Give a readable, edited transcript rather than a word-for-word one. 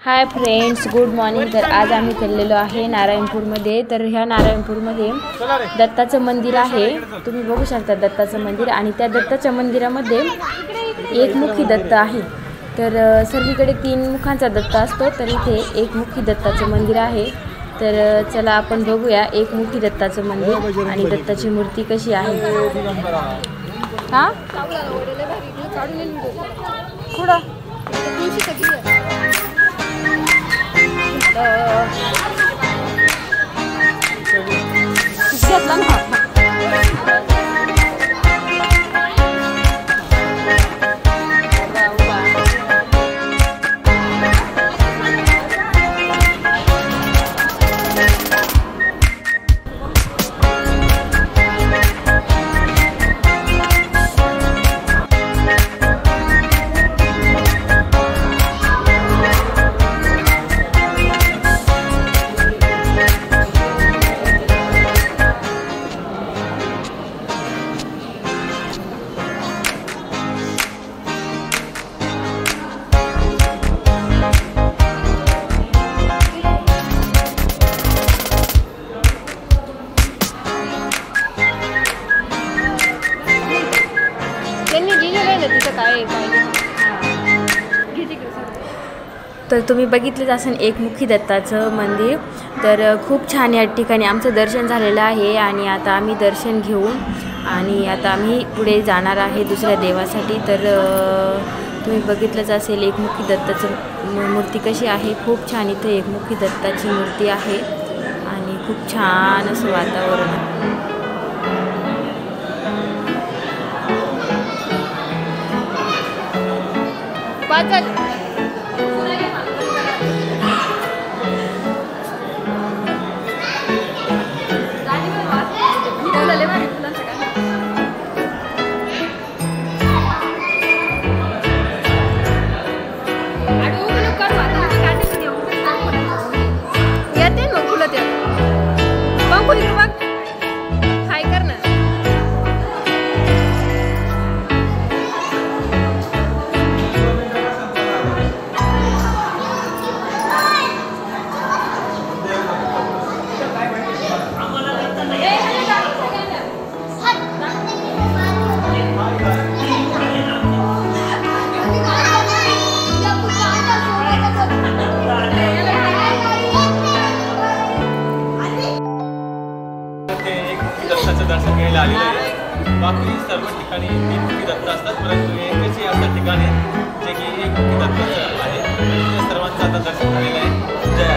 Hi friends, good morning. तर आज आम्ही चाललेलो आहे नारायणपूरमध्ये। तर ह्या नारायणपूरमध्ये दत्ताचं मंदिर आहे, तुम्ही बघू शकता दत्ताचं मंदिर। आणि त्या दत्ताच्या मंदिरामध्ये एकमुखी दत्त आहे। तर सर्वीकडे 3 मुखांचा दत्त असतो, तर इथे एकमुखी दत्ताचं मंदिर आहे। तर चला आपण बघूया एकमुखी दत्ताचं मंदिर आणि दत्ताची मूर्ती कशी आहे। हां कुठं घेतला ना। तर तुम्ही बघितलेच असेल एकमुखी दत्ताचं मंदिर। तर खूप छान या ठिकाणी आमचं दर्शन झालेलं आहे। आणि आता आम्ही दर्शन घेऊन आणि आता आम्ही पुढे जाणार आहे दुसऱ्या देवासाठी। तर तुम्ही बघितलंच असेल एकमुखी दत्ताचं मूर्ती कशी आहे। खूप छान इथे एकमुखी दत्ताची मूर्ती आहे आणि खूप छान असं वातावरण आहे। दर्शन घ्यायला आलेलं आहे। बाकी सर्व ठिकाणी एकमुखी दत्त असतात, परंतु एकच असं ठिकाण आहे जे की एकमुखी दत्ताचं आहे। त्या सर्वांचं आता दर्शन झालेलं आहे। जय